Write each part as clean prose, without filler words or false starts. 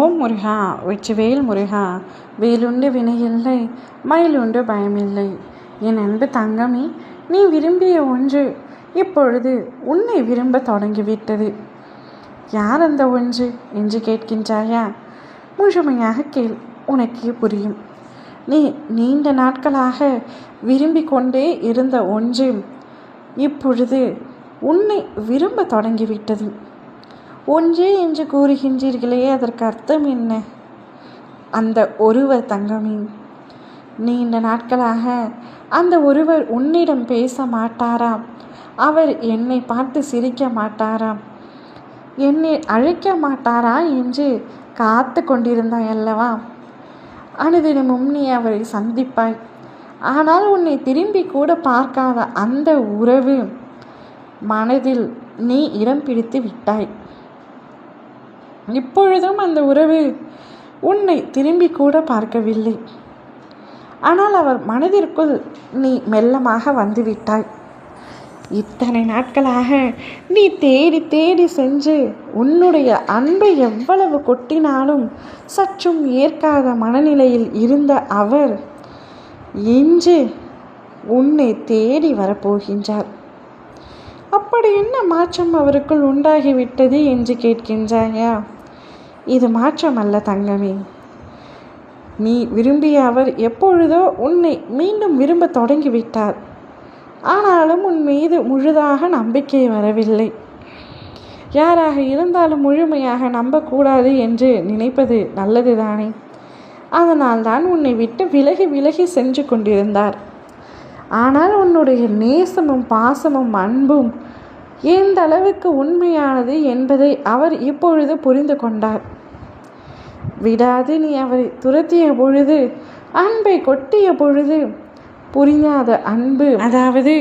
ஓம் முருகா, வெற்றிவேல் முருகா. வேலுண்டு வினையில்லை, மயிலுண்டு பயமில்லை. என் அன்பு தங்கமே, நீ விரும்பிய ஒன்று இப்பொழுது உன்னை விரும்ப தொடங்கிவிட்டது. யார் அந்த ஒன்று என்று கேட்கின்றாயா? முழுமையாக கேள், உனக்கே புரியும். நீ நீண்ட நாட்களாக விரும்பி கொண்டே இருந்த ஒன்று இப்பொழுது உன்னை விரும்ப தொடங்கிவிட்டது. ஒன்றே என்று கூறுகின்றீர்களே, அதற்கு அர்த்தம் என்ன? அந்த ஒருவர் தங்கமே, நீண்ட நாட்களாக அந்த ஒருவர் உன்னிடம் பேச மாட்டாராம். அவர் என்னை பார்த்து சிரிக்க மாட்டாராம், என்னை அழைக்க மாட்டாரா என்று காத்து கொண்டிருந்தாய் அல்லவா? அனுதினமும் நீ அவரை சந்திப்பாய். ஆனால் உன்னை திரும்பி கூட பார்க்காத அந்த உறவு மனதில் நீ இடம் பிடித்து விட்டாய். இப்பொழுதும் அந்த உறவு உன்னை திரும்பி கூட பார்க்கவில்லை. ஆனால் அவர் மனதிற்குள் நீ மெல்லமாக வந்துவிட்டாய். இத்தனை நாட்களாக நீ தேடி தேடி சென்று உன்னுடைய அன்பை எவ்வளவு கொட்டினாலும் சற்றும் ஏற்காத மனநிலையில் இருந்த அவர் இன்று உன்னை தேடி வரப்போகின்றார். அப்படி என்ன மாற்றம் அவருக்குள் உண்டாகிவிட்டது என்று கேட்கின்றாயா? இது மாற்றம் அல்ல தங்கமே. நீ விரும்பிய அவர் எப்பொழுதோ உன்னை மீண்டும் விரும்ப தொடங்கிவிட்டார். ஆனாலும் உன் மீது முழுதாக நம்பிக்கை வரவில்லை. யாராக இருந்தாலும் முழுமையாக நம்பக்கூடாது என்று நினைப்பது நல்லதுதானே? அதனால்தான் உன்னை விட்டு விலகி விலகி சென்று கொண்டிருந்தார். ஆனால் உன்னுடைய நேசமும் பாசமும் அன்பும் எந்த அளவுக்கு உண்மையானது என்பதை அவர் இப்பொழுது புரிந்து கொண்டார். விடாது நீ அவரை துரத்திய பொழுது, அன்பை கொட்டிய பொழுது, புரியாத அன்பு, அதாவது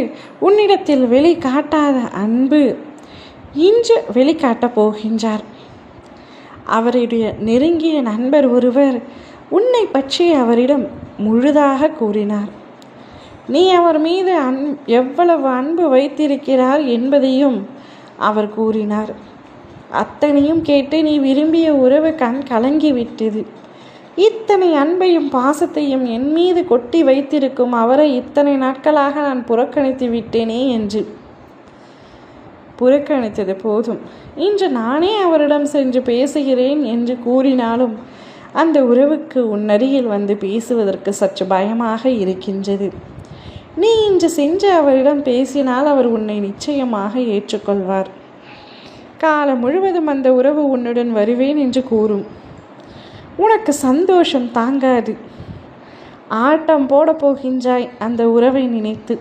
உன்னிடத்தில் வெளிக்காட்டாத அன்பு இன்று வெளிக்காட்டப் போகின்றார். அவருடைய நெருங்கிய நண்பர் ஒருவர் உன்னை பற்றி அவரிடம் முழுதாக கூறினார். நீ அவர் மீது எவ்வளவு அன்பு வைத்திருக்கிறார் என்பதையும் அவர் கூறினார். அத்தனையும் கேட்டு நீ விரும்பிய உறவு கண் கலங்கிவிட்டது. இத்தனை அன்பையும் பாசத்தையும் என் மீது கொட்டி வைத்திருக்கும் அவரை இத்தனை நாட்களாக நான் புறக்கணித்து விட்டேனே என்று. புறக்கணித்தது போதும், இன்று நானே அவரிடம் சென்று பேசுகிறேன் என்று கூறினாலும் அந்த உறவுக்கு உன் அருகில் வந்து பேசுவதற்கு சற்று பயமாக இருக்கின்றது. நீ இன்று சென்று அவரிடம் பேசினால் அவர் உன்னை நிச்சயமாக ஏற்றுக்கொள்வார். காலம் முழுவதும் அந்த உறவு உன்னுடன் வருவேன் என்று கூறும். உனக்கு சந்தோஷம் தாங்காது. ஆட்டம் போட போகின்றாய் அந்த உறவை நினைத்து.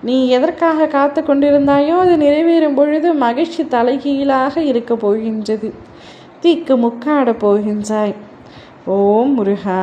நீ எதற்காக காத்து கொண்டிருந்தாயோ அது நிறைவேறும் பொழுது மகிழ்ச்சி தலைகீழாக இருக்க போகின்றது. தீக்கு முக்காட போகின்றாய். ஓம் முருகா.